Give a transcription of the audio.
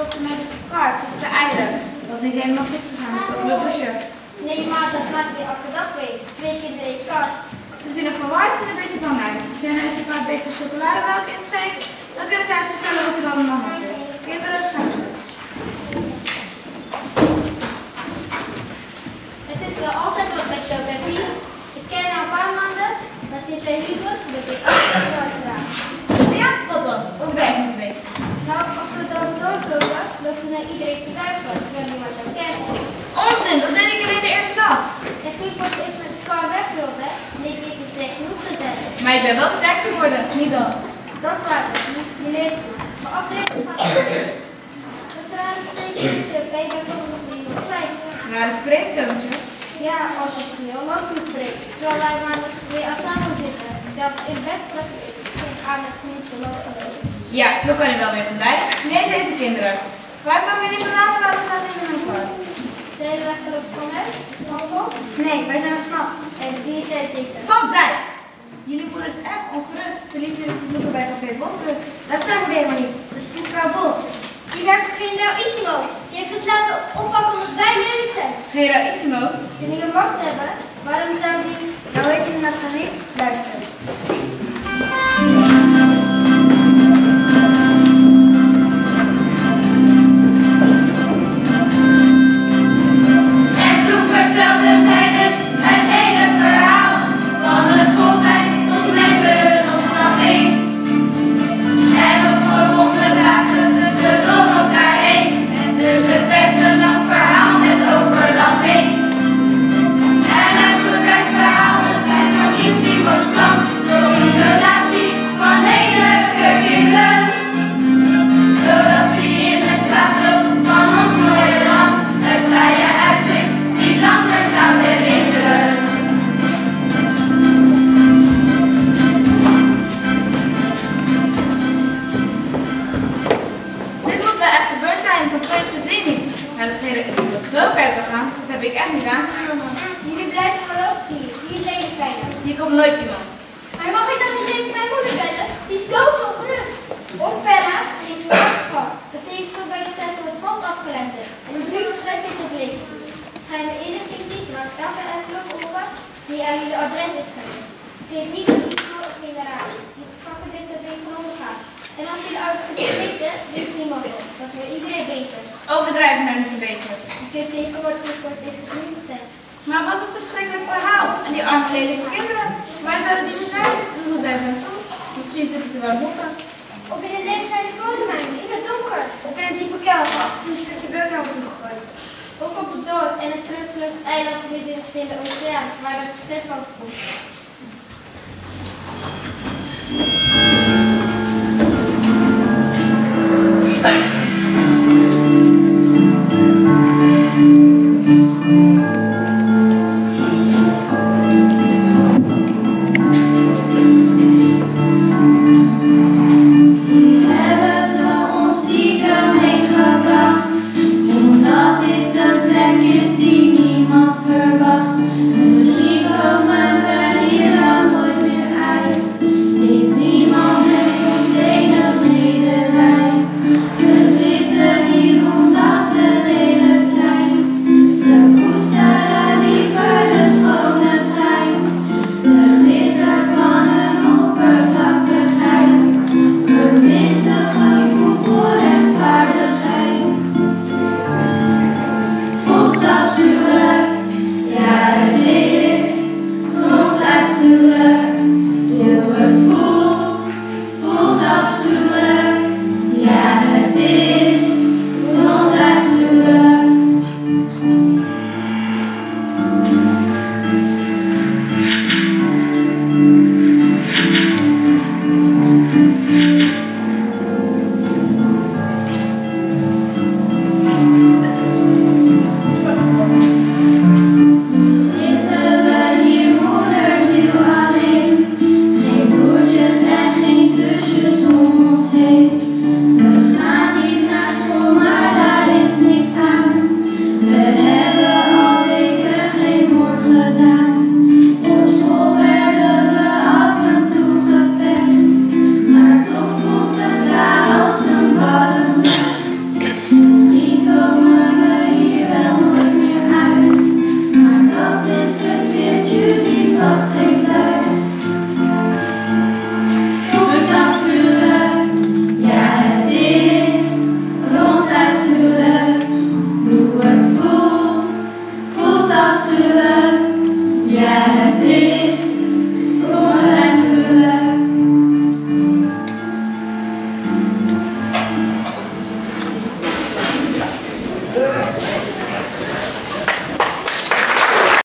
stopte met de kar tussen de eieren. Dat was niet helemaal goed gegaan, dat was een busje. Nee, maar dat maakt je elke dag mee. 2 keer 3 kar. Ze zien er verward en een beetje bang uit. Als jij nou eens een paar beker chocolademelk insteekt, dan kunnen zij eens vertellen wat er dan aan de hand is. Kinderen, gaan we. Het is wel altijd wat met Chocolatine. Ik ken haar een paar maanden, maar sinds wij hier wordt, ben ik altijd doorgedaan. Ja, wat dan? Overdrijf niet een beetje. Nou, als we doorlopen, lopen we naar iedereen te duiken, terwijl niemand jou kent. Onzin, dat deed ik alleen de eerste dag. En toen ik voor het eerst met de kar weg wilde, leek ik niet sterk genoeg te zijn. Maar ik ben wel sterk geworden, niet dan. Dat is waar, je leert het. Maar als ik gaat het rare spreekje bij bijvoorbeeld nog iemand klein. Rare spreektoontje. Ja, als ik heel lang toespreekt, terwijl wij maar weer aan tafel zitten. Zelfs in bed was ik geen aandacht genoeg te lopen. Ja, zo kan je wel weer van blijven. Nee, deze kinderen. Waar komen jullie vandaan en waarom staat in mijn kar? Zijn jullie weggelopen van huis? Van school? Nee, wij zijn vanaf. En die tijd zeker. Van zij! Jullie moeder is erg ongerust. Ze liep jullie te zoeken bij Café Bosrus. Dat is mijn moeder helemaal niet. Dat is mevrouw Bos. Die werkt voor Generalissimo. Die heeft ons laten oppakken omdat wij lelijk zijn. Generalissimo. En die een macht hebben, waarom zou die... Nou weet je naar gaan niet? Luisteren. Zo ver te gaan, dat heb ik echt niet aanstaan. Jullie blijven voorlopig hier. Hier is lelijk veilig. Hier komt nooit iemand. Maar mag ik dan niet even mijn moeder bellen? Die is doodsongerust. Opbellen is een afval. Dat betekent zo bij de tijd dat het vast afgelegd is. En de brief schrijft dit op leeg. Ga je de inlichtingdienst maar elke envelop horen die aan jullie adres is gegeven. Vind niet dat iets voor of generaal. Die pakken dit soort dingen van ondergaan. En als jullie ouders het weten, weet niemand het. Dat wil iedereen weten. Overdrijven nou niet een beetje. Je kunt tegenwoordig voor het even niet zijn. Maar wat een verschrikkelijk verhaal. En die arme lelijke kinderen. Waar zouden die nu zijn? En hoe zijn ze aan toe? Misschien zitten ze wel boeken. Of in een leeftijd bodemmijn, in het donker. Of in een diepe kelder, een stukje beuk naar boven gegooid. Ook op het dorp en het trutselend eiland midden in de stille oceaan, waar het schip van stond.